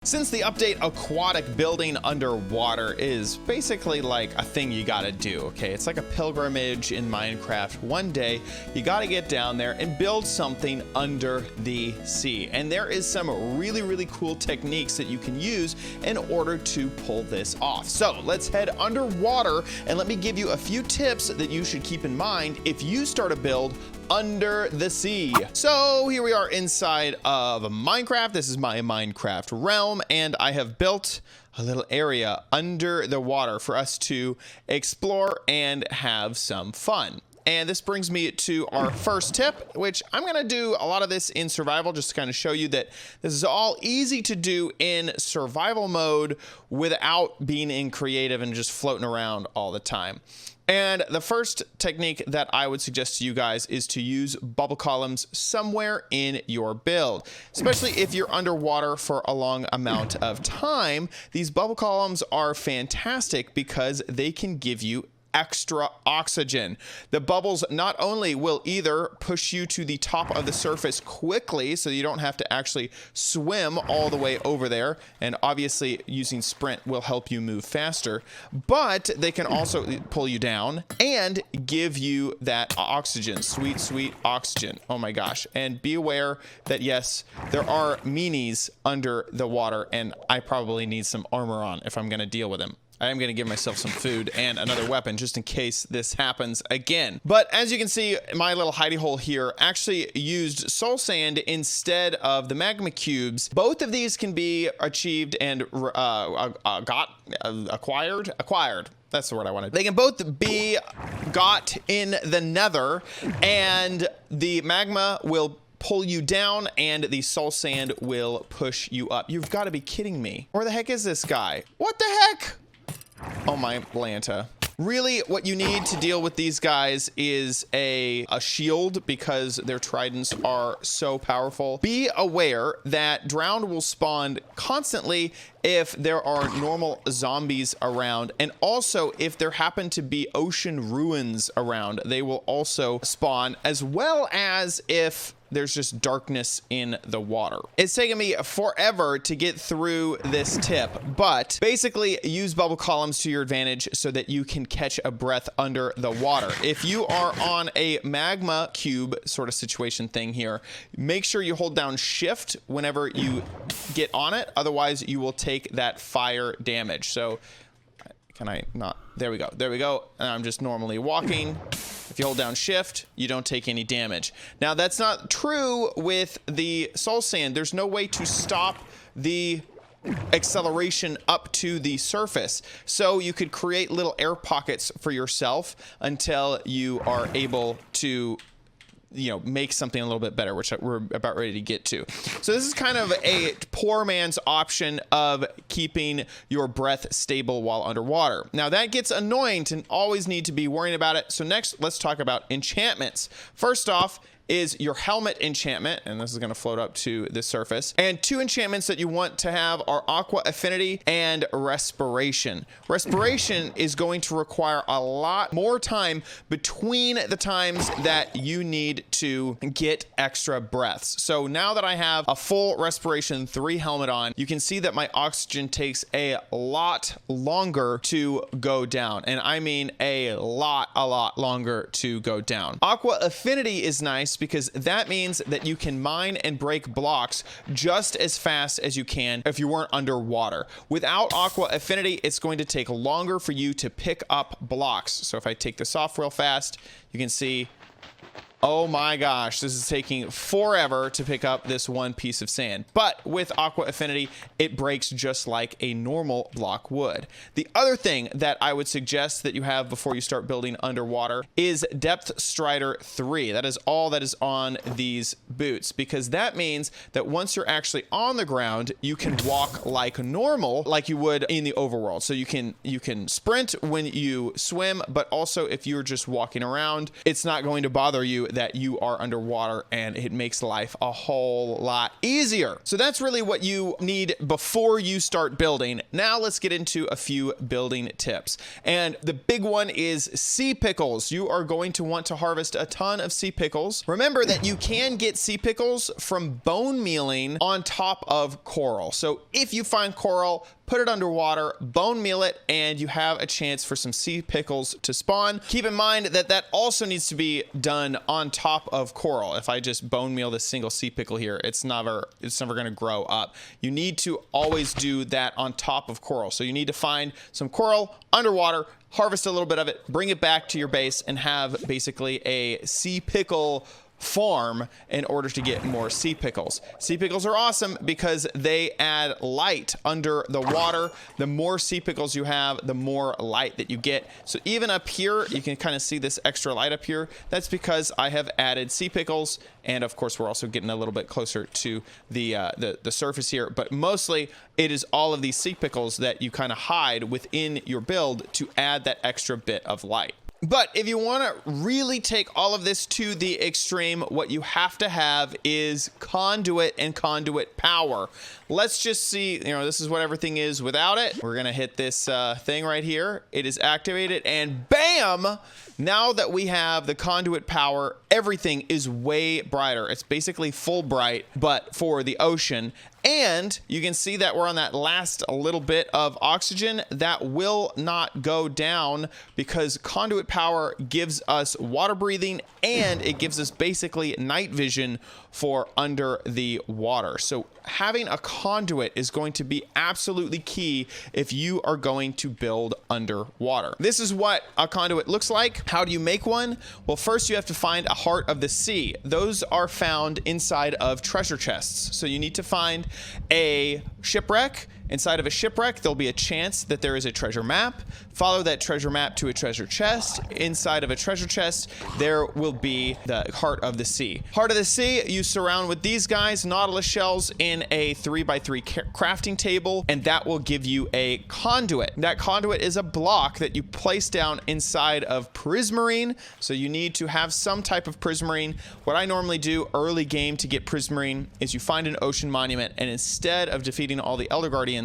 Since the update, aquatic building underwater is basically like a thing you gotta do, okay? It's like a pilgrimage in Minecraft. One day, you gotta get down there and build something under the sea. And there is some really cool techniques that you can use in order to pull this off. So let's head underwater and let me give you a few tips that you should keep in mind if you start a build under the sea. So here we are inside of Minecraft. This is my Minecraft realm, and I have built a little area under the water for us to explore and have some fun. And this brings me to our first tip, which I'm gonna do a lot of this in survival just to kind of show you that this is all easy to do in survival mode without being in creative and just floating around all the time. And the first technique that I would suggest to you guys is to use bubble columns somewhere in your build. Especially if you're underwater for a long amount of time, these bubble columns are fantastic because they can give you extra oxygen. The bubbles not only will either push you to the top of the surface quickly so you don't have to actually swim all the way over there, and obviously using sprint will help you move faster, but they can also pull you down and give you that oxygen, sweet oxygen. Oh my gosh. And be aware that yes, there are meanies under the water, and I probably need some armor on if I'm going to deal with them. I am going to give myself some food and another weapon just in case this happens again. But as you can see, my little hidey hole here actually used soul sand instead of the magma cubes. Both of these can be achieved and acquired. That's the word I wanted. They can both be got in the nether, and the magma will pull you down and the soul sand will push you up. You've got to be kidding me. Where the heck is this guy? What the heck? Oh my Lanta. Really, what you need to deal with these guys is a shield because their tridents are so powerful. Be aware that drowned will spawn constantly if there are normal zombies around, and also if there happen to be ocean ruins around, they will also spawn, as well as if there's just darkness in the water. It's taken me forever to get through this tip, but basically use bubble columns to your advantage so that you can catch a breath under the water. If you are on a magma cube sort of situation thing here, make sure you hold down shift whenever you get on it. Otherwise you will take that fire damage. So can I not? There we go. There we go. And I'm just normally walking. If you hold down shift, you don't take any damage. Now that's not true with the soul sand. There's no way to stop the acceleration up to the surface. So you could create little air pockets for yourself until you are able to, you know, make something a little bit better, which we're about ready to get to. So this is kind of a poor man's option of keeping your breath stable while underwater. Now that gets annoying to always need to be worrying about it. So next, let's talk about enchantments. First off is your helmet enchantment, and this is going to float up to the surface. And two enchantments that you want to have are aqua affinity and respiration. Respiration is going to require a lot more time between the times that you need to get extra breaths. So now that I have a full respiration 3 helmet on, you can see that my oxygen takes a lot longer to go down, and I mean a lot longer to go down. Aqua affinity is nice because that means that you can mine and break blocks just as fast as you can if you weren't underwater. Without aqua affinity, it's going to take longer for you to pick up blocks. So if I take this off real fast, you can see, oh my gosh, this is taking forever to pick up this one piece of sand. But with aqua affinity, it breaks just like a normal block would. The other thing that I would suggest that you have before you start building underwater is depth strider 3. That is all that is on these boots, because that means that once you're actually on the ground, you can walk like normal, like you would in the overworld. So you can sprint when you swim, but also if you're just walking around, it's not going to bother you that you are underwater, and it makes life a whole lot easier. So that's really what you need before you start building. Now let's get into a few building tips. And the big one is sea pickles. You are going to want to harvest a ton of sea pickles. Remember that you can get sea pickles from bone mealing on top of coral. So if you find coral, put it underwater, bone meal it, and you have a chance for some sea pickles to spawn. Keep in mind that that also needs to be done on top of coral. If I just bone meal this single sea pickle here, it's never going to grow up. You need to always do that on top of coral. So you need to find some coral underwater, harvest a little bit of it, bring it back to your base, and have basically a sea pickle farm in order to get more sea pickles. Sea pickles are awesome because they add light under the water. The more sea pickles you have, the more light that you get. So even up here, you can kind of see this extra light up here. That's because I have added sea pickles, and of course we're also getting a little bit closer to the surface here, but mostly it is all of these sea pickles that you kind of hide within your build to add that extra bit of light. But if you want to really take all of this to the extreme, what you have to have is conduit and conduit power. Let's just see, this is what everything is without it. We're going to hit this thing right here. It is activated, and bam! Now that we have the conduit power, everything is way brighter. It's basically full bright, but for the ocean. And you can see that we're on that last little bit of oxygen that will not go down because conduit power gives us water breathing, and it gives us basically night vision for under the water. So having a conduit is going to be absolutely key if you are going to build underwater. This is what a conduit looks like. How do you make one? Well, first you have to find a heart of the sea. Those are found inside of treasure chests. So you need to find a shipwreck. Inside of a shipwreck, there'll be a chance that there is a treasure map. Follow that treasure map to a treasure chest. Inside of a treasure chest, there will be the heart of the sea. Heart of the sea, you surround with these guys, nautilus shells in a 3x3 crafting table, and that will give you a conduit. That conduit is a block that you place down inside of prismarine. So you need to have some type of prismarine. What I normally do early game to get prismarine is you find an ocean monument, and instead of defeating all the Elder Guardians,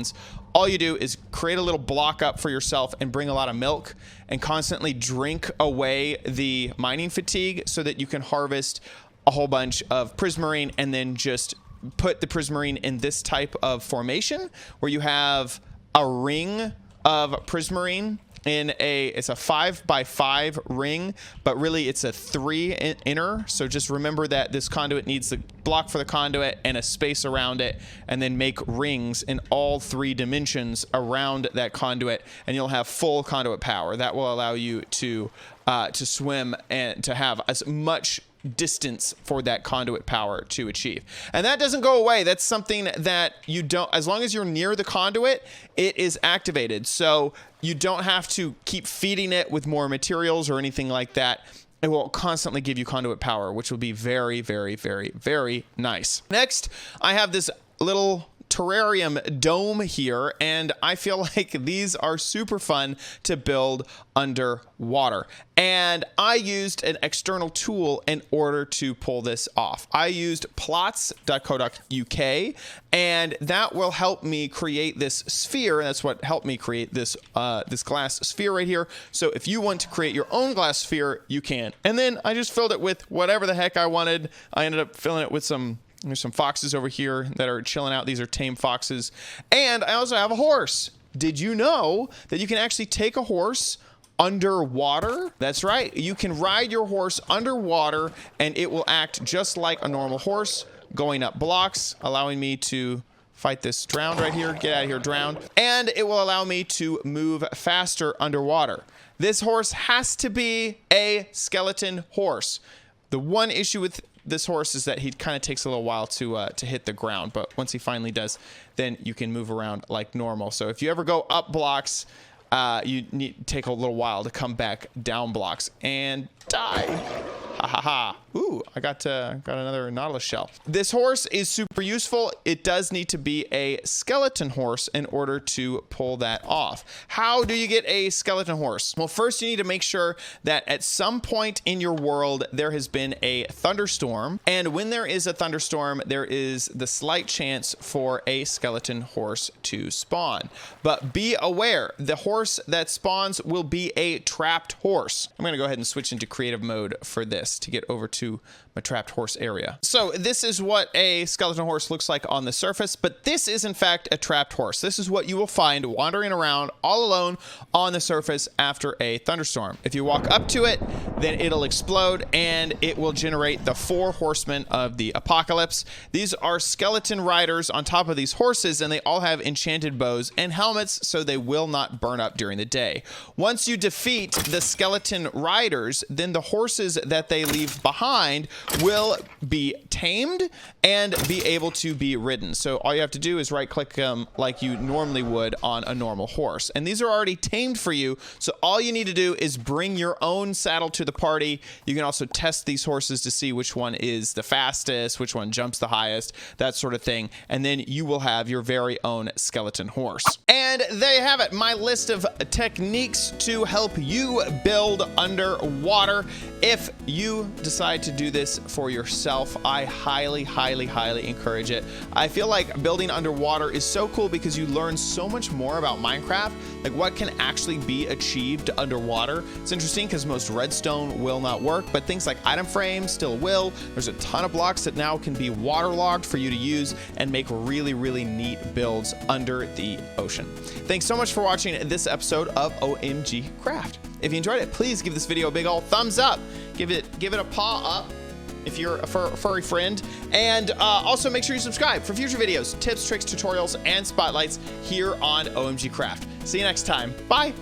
all you do is create a little block up for yourself and bring a lot of milk and constantly drink away the mining fatigue so that you can harvest a whole bunch of prismarine, and then just put the prismarine in this type of formation where you have a ring of prismarine it's a 5x5 ring, but really it's a 3 inner. So just remember that this conduit needs the block for the conduit and a space around it, and then make rings in all 3 dimensions around that conduit, and you'll have full conduit power. That will allow you to swim and to have as much distance for that conduit power to achieve. And that doesn't go away. That's something that you don't, as long as you're near the conduit, it is activated. So you don't have to keep feeding it with more materials or anything like that. It will constantly give you conduit power, which will be very, very, very, very nice. Next, I have this little terrarium dome here, and I feel like these are super fun to build underwater. And I used an external tool in order to pull this off. I used plots.co.uk, and that will help me create this sphere. That's what helped me create this this glass sphere right here. So if you want to create your own glass sphere, you can. And then I just filled it with whatever the heck I wanted. I ended up filling it with there's some foxes over here that are chilling out. These are tame foxes. And I also have a horse. Did you know that you can actually take a horse underwater? That's right. You can ride your horse underwater, and it will act just like a normal horse, going up blocks, allowing me to fight this drowned right here. Get out of here, drowned. And it will allow me to move faster underwater. This horse has to be a skeleton horse. The one issue with this horse is that he kind of takes a little while to hit the ground, but once he finally does, then you can move around like normal. So if you ever go up blocks, you need to take a little while to come back down blocks and die. Ha ha ha. Ooh, I got another Nautilus shell. This horse is super useful. It does need to be a skeleton horse in order to pull that off. How do you get a skeleton horse? Well, first you need to make sure that at some point in your world there has been a thunderstorm, and when there is a thunderstorm, there is the slight chance for a skeleton horse to spawn. But be aware, the horse that spawns will be a trapped horse. I'm gonna go ahead and switch into creative mode for this to get over to my trapped horse area. So this is what a skeleton horse looks like on the surface, but this is in fact a trapped horse. This is what you will find wandering around all alone on the surface after a thunderstorm. If you walk up to it, then it'll explode and it will generate the 4 horsemen of the apocalypse. These are skeleton riders on top of these horses, and they all have enchanted bows and helmets, so they will not burn up during the day. Once you defeat the skeleton riders, then the horses that they leave behind will be tamed and be able to be ridden. So all you have to do is right click them like you normally would on a normal horse. And these are already tamed for you. So all you need to do is bring your own saddle to the party. You can also test these horses to see which one is the fastest, which one jumps the highest, that sort of thing. And then you will have your very own skeleton horse. And there you have it, my list of techniques to help you build underwater. If you decide to do this for yourself, I highly, highly, highly encourage it. I feel like building underwater is so cool because you learn so much more about Minecraft, like what can actually be achieved underwater. It's interesting because most redstone will not work, but things like item frames still will. There's a ton of blocks that now can be waterlogged for you to use and make really, really neat builds under the ocean. Thanks so much for watching this episode of OMG Craft. If you enjoyed it, please give this video a big old thumbs up. Give it a paw up if you're a furry friend. And also make sure you subscribe for future videos, tips, tricks, tutorials, and spotlights here on OMG Craft. See you next time. Bye.